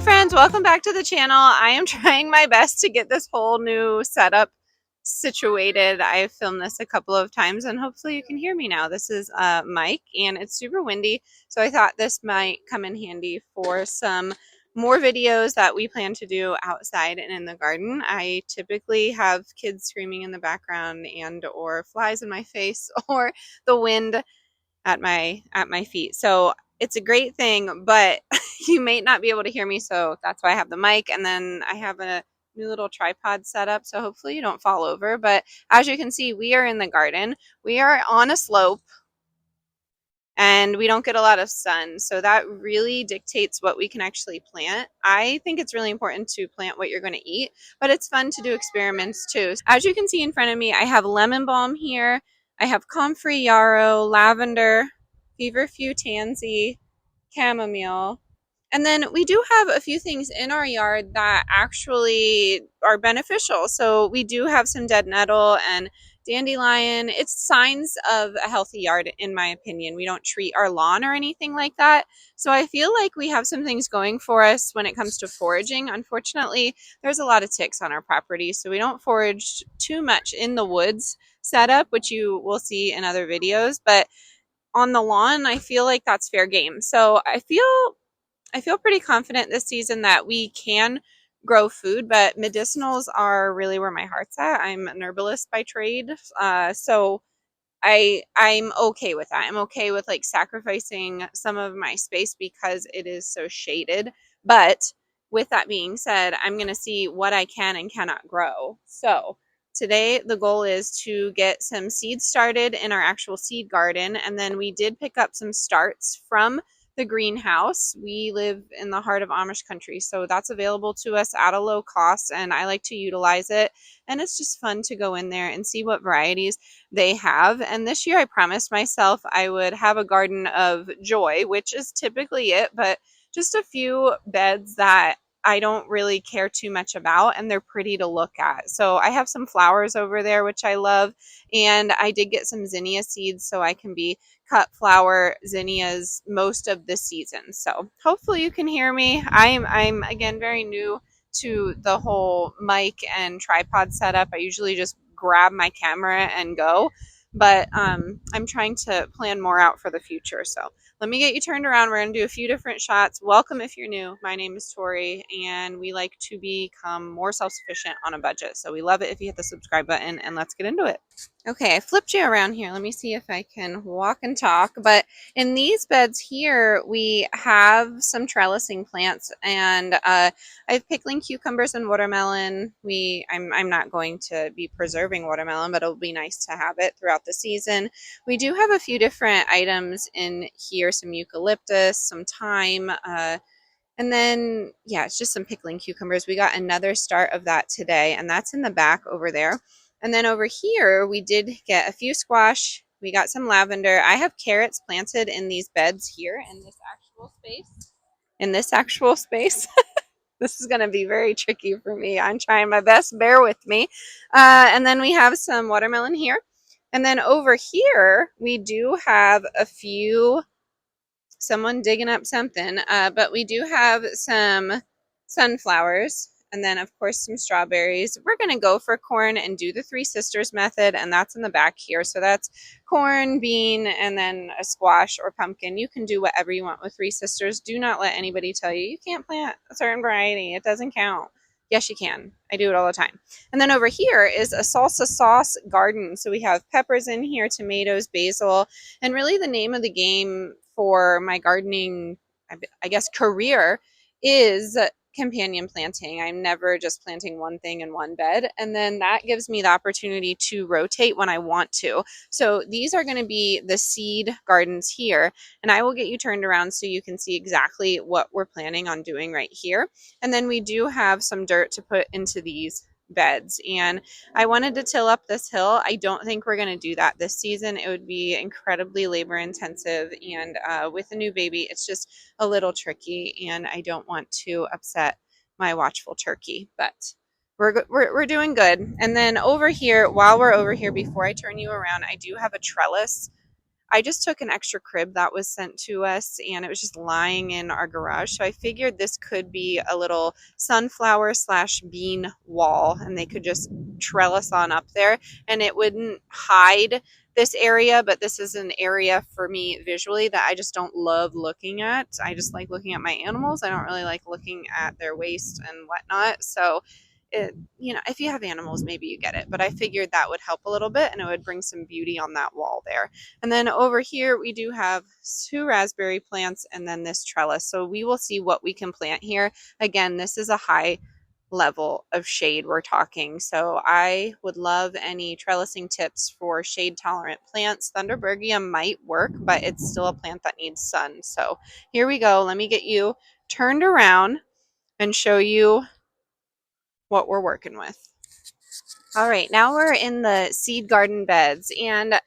friends, welcome back to the channel. I am trying my best to get this whole new setup situated. I've filmed this a couple of times and hopefully you can hear me now. This is Mike and it's super windy, so I thought this might come in handy for some more videos that we plan to do outside and in the garden. I typically have kids screaming in the background and or flies in my face or the wind at my feet. So it's a great thing, but you may not be able to hear me, so that's why I have the mic, and then I have a new little tripod set up, so hopefully you don't fall over. But as you can see, we are in the garden. We are on a slope and we don't get a lot of sun, so that really dictates what we can actually plant. I think it's really important to plant what you're going to eat, but it's fun to do experiments too. As you can see in front of me, I have lemon balm here, I have comfrey yarrow, lavender, feverfew tansy, chamomile, and then we do have a few things in our yard that actually are beneficial. So we do have some dead nettle and dandelion. It's signs of a healthy yard, in my opinion. We don't treat our lawn or anything like that. So I feel like we have some things going for us when it comes to foraging. Unfortunately, there's a lot of ticks on our property, so we don't forage too much in the woods setup, which you will see in other videos. But on the lawn, I feel like that's fair game. So I feel pretty confident this season that we can grow food, but medicinals are really where my heart's at. I'm an herbalist by trade, so I'm okay with that. I'm okay with like sacrificing some of my space because it is so shaded. But with that being said, I'm going to see what I can and cannot grow. So today the goal is to get some seeds started in our actual seed garden, and then we did pick up some starts from the greenhouse. We live in the heart of Amish country, so that's available to us at a low cost, and I like to utilize it. And it's just fun to go in there and see what varieties they have. And this year I promised myself I would have a garden of joy, which is typically it, but just a few beds that I don't really care too much about, and they're pretty to look at. So I have some flowers over there, which I love, and I did get some zinnia seeds so I can be cut flower zinnias most of the season. So hopefully you can hear me. I'm again very new to the whole mic and tripod setup. I usually just grab my camera and go, but I'm trying to plan more out for the future. So let me get you turned around. We're going to do a few different shots. Welcome if you're new. My name is Tori, and we like to become more self-sufficient on a budget. So we love it if you hit the subscribe button, and let's get into it. Okay, I flipped you around here. Let me see if I can walk and talk. But in these beds here, we have some trellising plants, and I have pickling cucumbers and watermelon. I'm not going to be preserving watermelon, but it'll be nice to have it throughout the season. We do have a few different items in here, some eucalyptus, some thyme, and then, yeah, it's just some pickling cucumbers. We got another start of that today, and that's in the back over there. And then over here, we did get a few squash. We got some lavender. I have carrots planted in these beds here in this actual space. In this actual space. This is going to be very tricky for me. I'm trying my best. Bear with me. And then we have some watermelon here. And then over here, we do have a few, someone digging up something, but we do have some sunflowers, and then of course some strawberries. We're going to go for corn and do the Three Sisters method, and that's in the back here. So that's corn, bean, and then a squash or pumpkin. You can do whatever you want with Three Sisters. Do not let anybody tell you you can't plant a certain variety. It doesn't count. Yes, you can. I do it all the time. And then over here is a salsa sauce garden. So we have peppers in here, tomatoes, basil, and really the name of the game for my gardening, I guess, career is companion planting. I'm never just planting one thing in one bed, and then that gives me the opportunity to rotate when I want to. So these are going to be the seed gardens here, and I will get you turned around so you can see exactly what we're planning on doing right here. And then we do have some dirt to put into these beds, and I wanted to till up this hill. I don't think we're going to do that this season. It would be incredibly labor intensive, and with a new baby it's just a little tricky, and I don't want to upset my watchful turkey, but we're doing good. And then over here, while we're over here, before I turn you around, I do have a trellis. I just took an extra crib that was sent to us, and it was just lying in our garage. So I figured this could be a little sunflower slash bean wall, and they could just trellis on up there, and it wouldn't hide this area, but this is an area for me visually that I just don't love looking at. I just like looking at my animals. I don't really like looking at their waste and whatnot. So if you have animals, maybe you get it, but I figured that would help a little bit, and it would bring some beauty on that wall there. And then over here we do have 2 raspberry plants and then this trellis, so we will see what we can plant here. Again, this is a high level of shade we're talking, so I would love any trellising tips for shade tolerant plants. Thunderbergia might work, but it's still a plant that needs sun. So here we go. Let me get you turned around and show you what we're working with. All right, now we're in the seed garden beds, and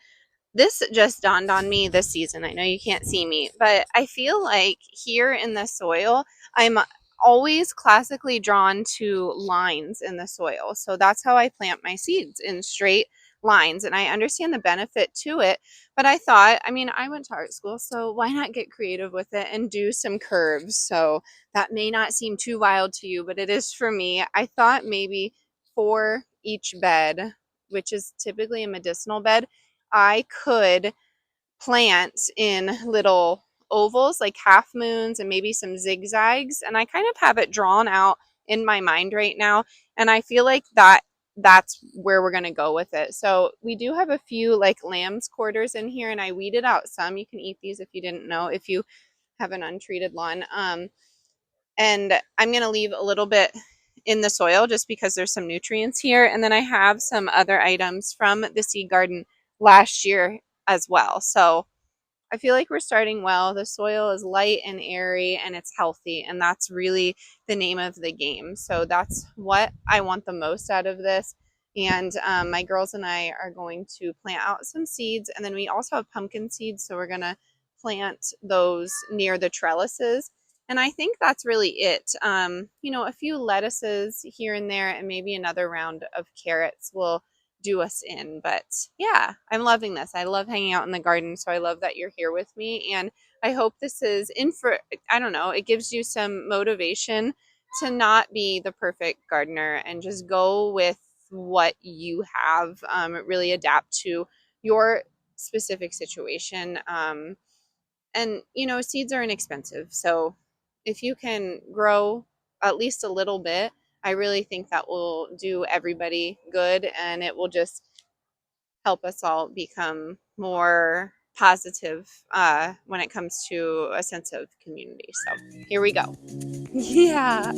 this just dawned on me this season. I know you can't see me, but I feel like here in the soil, I'm always classically drawn to lines in the soil. So that's how I plant my seeds, in straight lines. And I understand the benefit to it, but I thought, I went to art school, so why not get creative with it and do some curves? So that may not seem too wild to you, but it is for me. I thought maybe for each bed, which is typically a medicinal bed, I could plant in little ovals, like half moons and maybe some zigzags. And I kind of have it drawn out in my mind right now. And I feel like that's where we're going to go with it. So we do have a few like lamb's quarters in here, and I weeded out some. You can eat these if you didn't know, if you have an untreated lawn. And I'm going to leave a little bit in the soil just because there's some nutrients here. And then I have some other items from the seed garden last year as well. So I feel like we're starting well. The soil is light and airy and it's healthy, and that's really the name of the game. So that's what I want the most out of this. And my girls and I are going to plant out some seeds, and then we also have pumpkin seeds, so we're going to plant those near the trellises. And I think that's really it. A few lettuces here and there, and maybe another round of carrots will do us in. But yeah, I'm loving this. I love hanging out in the garden, so I love that you're here with me, and I hope this is it gives you some motivation to not be the perfect gardener and just go with what you have. Really adapt to your specific situation. And seeds are inexpensive, so if you can grow at least a little bit, I really think that will do everybody good, and it will just help us all become more positive when it comes to a sense of community. So here we go. Yeah.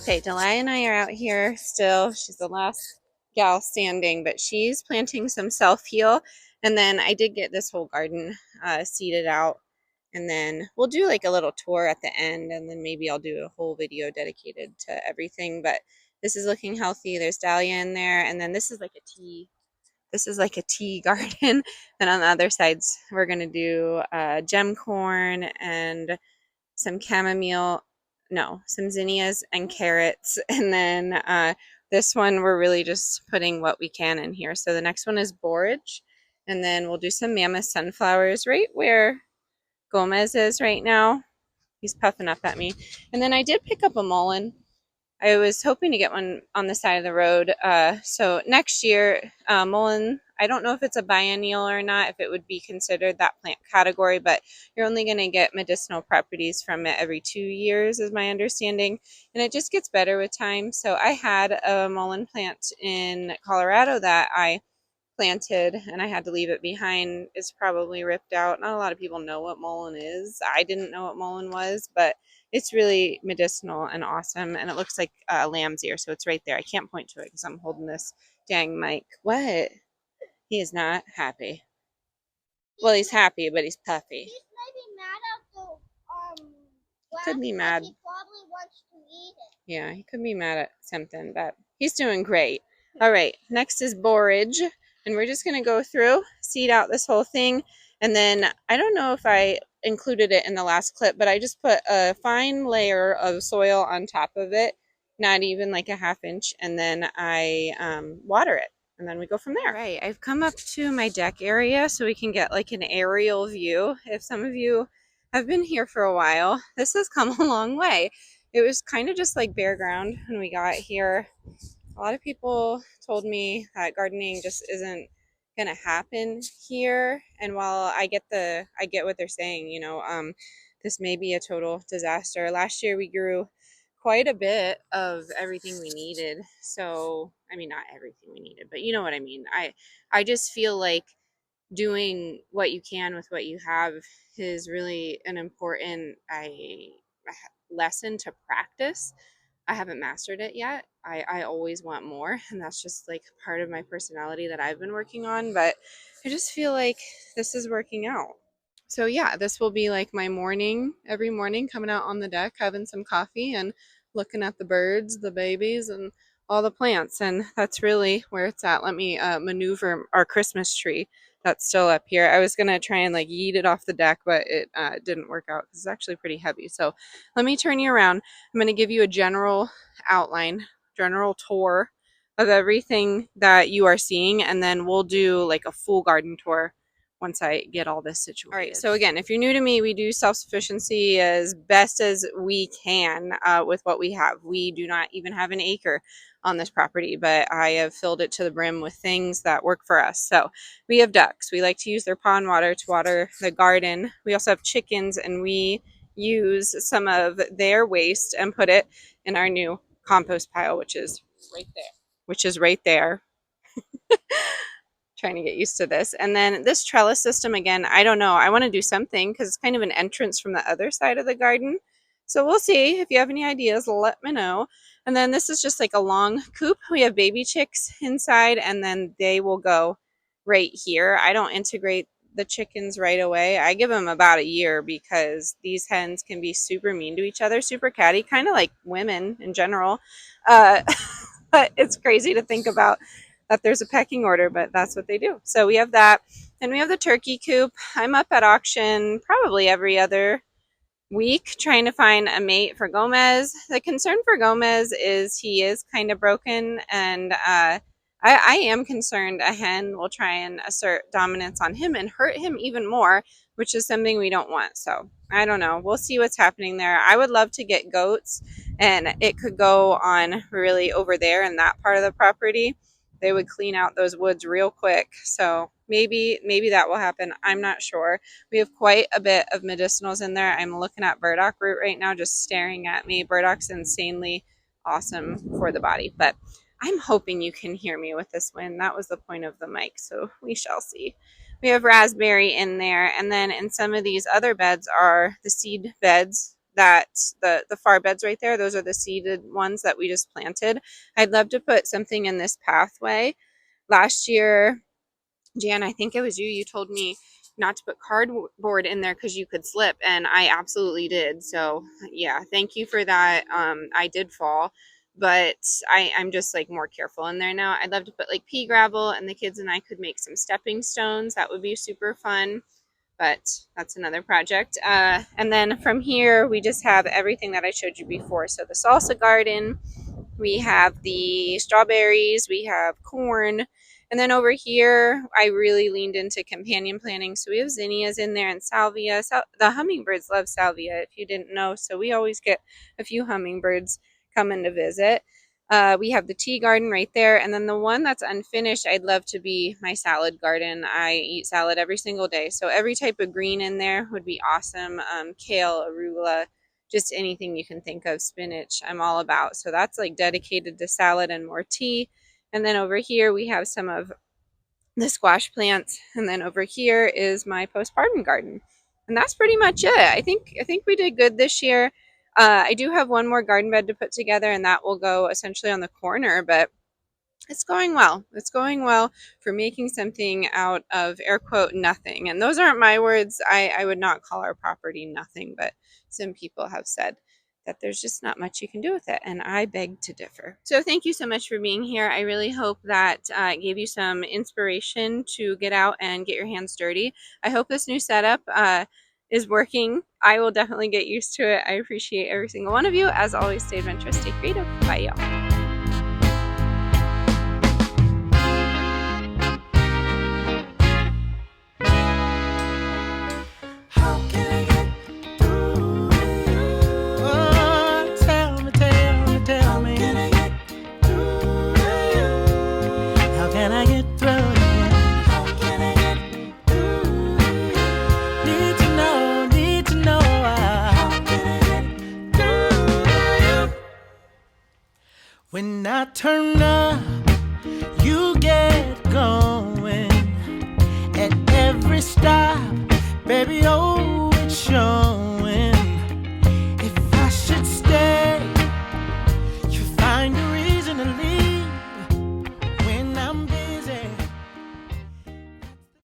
Okay, Delia and I are out here still. She's the last gal standing, but she's planting some self-heal. And then I did get this whole garden seeded out. And then we'll do like a little tour at the end, and then maybe I'll do a whole video dedicated to everything. But this is looking healthy. There's dahlia in there, and then this is like a tea. This is like a tea garden. And on the other sides, we're gonna do gem corn and some chamomile, no, some zinnias and carrots. And then this one, we're really just putting what we can in here. So the next one is borage. And then we'll do some mammoth sunflowers right where Gomez is right now. He's puffing up at me. And then I did pick up a mullein. I was hoping to get one on the side of the road. So next year, mullein, I don't know if it's a biennial or not, if it would be considered that plant category, but you're only going to get medicinal properties from it every 2 years, is my understanding. And it just gets better with time. So I had a mullein plant in Colorado that I planted and I had to leave it behind. It's probably ripped out. Not a lot of people know what mullein is. I didn't know what mullein was, but it's really medicinal and awesome. And it looks like a lamb's ear, so it's right there. I can't point to it because I'm holding this dang mic. What? He is not happy. Well, he's happy, but he's puffy. He's maybe mad at the could be mad. He probably wants to eat it. Yeah, he could be mad at something, but he's doing great. All right, next is borage, and we're just going to go through, seed out this whole thing, and then I don't know if I included it in the last clip, but I just put a fine layer of soil on top of it, not even like a half inch, and then I water it, and then we go from there. All right, I've come up to my deck area so we can get like an aerial view. If some of you have been here for a while, this has come a long way. It was kind of just like bare ground when we got here. A lot of people told me that gardening just isn't gonna happen here. And while I get what they're saying, this may be a total disaster. Last year we grew quite a bit of everything we needed. So, I mean, not everything we needed, but you know what I mean. I just feel like doing what you can with what you have is really an important lesson to practice. I haven't mastered it yet. I always want more, and that's just like part of my personality that I've been working on, but I just feel like this is working out. So yeah, this will be like my morning, every morning, coming out on the deck, having some coffee and looking at the birds, the babies, and all the plants. And that's really where it's at. Let me maneuver our Christmas tree that's still up here. I was gonna try and like yeet it off the deck, but it didn't work out because it's actually pretty heavy. So let me turn you around. I'm gonna give you a general outline, general tour of everything that you are seeing, and then we'll do like a full garden tour once I get all this situated. All right, so again, if you're new to me, we do self-sufficiency as best as we can with what we have. We do not even have an acre on this property, but I have filled it to the brim with things that work for us. So we have ducks. We like to use their pond water to water the garden. We also have chickens, and we use some of their waste and put it in our new compost pile, which is right there. Trying to get used to this. And then this trellis system, again, I don't know. I want to do something because it's kind of an entrance from the other side of the garden. So we'll see. If you have any ideas, let me know. And then this is just like a long coop. We have baby chicks inside, and then they will go right here. I don't integrate the chickens right away. I give them about a year because these hens can be super mean to each other, super catty, kind of like women in general. But it's crazy to think about that there's a pecking order, but that's what they do. So we have that. And we have the turkey coop. I'm up at auction probably every other week trying to find a mate for Gomez. The concern for Gomez is he is kind of broken, and I am concerned a hen will try and assert dominance on him and hurt him even more, which is something we don't want. So I don't know. We'll see what's happening there. I would love to get goats, and it could go on really over there in that part of the property. They would clean out those woods real quick. So maybe that will happen. I'm not sure. We have quite a bit of medicinals in there. I'm looking at burdock root right now, just staring at me. Burdock's insanely awesome for the body, but I'm hoping you can hear me with this wind. That was the point of the mic, so we shall see. We have raspberry in there, and then in some of these other beds are the seed beds that the far beds right there, those are the seeded ones that we just planted. I'd love to put something in this pathway. Last year, Jan, I think it was you. You told me not to put cardboard in there because you could slip, and I absolutely did. So yeah, thank you for that. I did fall, but I'm just like more careful in there now. I'd love to put like pea gravel, and the kids and I could make some stepping stones. That would be super fun. But that's another project. And then from here, we just have everything that I showed you before. So the salsa garden, we have the strawberries, we have corn, and then over here I really leaned into companion planting. So we have zinnias in there and salvia. The hummingbirds love salvia, if you didn't know, so we always get a few hummingbirds coming to visit. We have the tea garden right there, and then the one that's unfinished, I'd love to be my salad garden. I eat salad every single day, so every type of green in there would be awesome. Kale, arugula, just anything you can think of, spinach, I'm all about. So that's like dedicated to salad and more tea. And then over here we have some of the squash plants, and then over here is my postpartum garden. And that's pretty much it. I think we did good this year. I do have one more garden bed to put together, and that will go essentially on the corner, but it's going well. It's going well for making something out of air quote nothing. And those aren't my words. I would not call our property nothing, but some people have said that there's just not much you can do with it. And I beg to differ. So thank you so much for being here. I really hope that gave you some inspiration to get out and get your hands dirty. I hope this new setup is working. I will definitely get used to it. I appreciate every single one of you. As always, stay adventurous, stay creative. Bye, y'all. When I turn up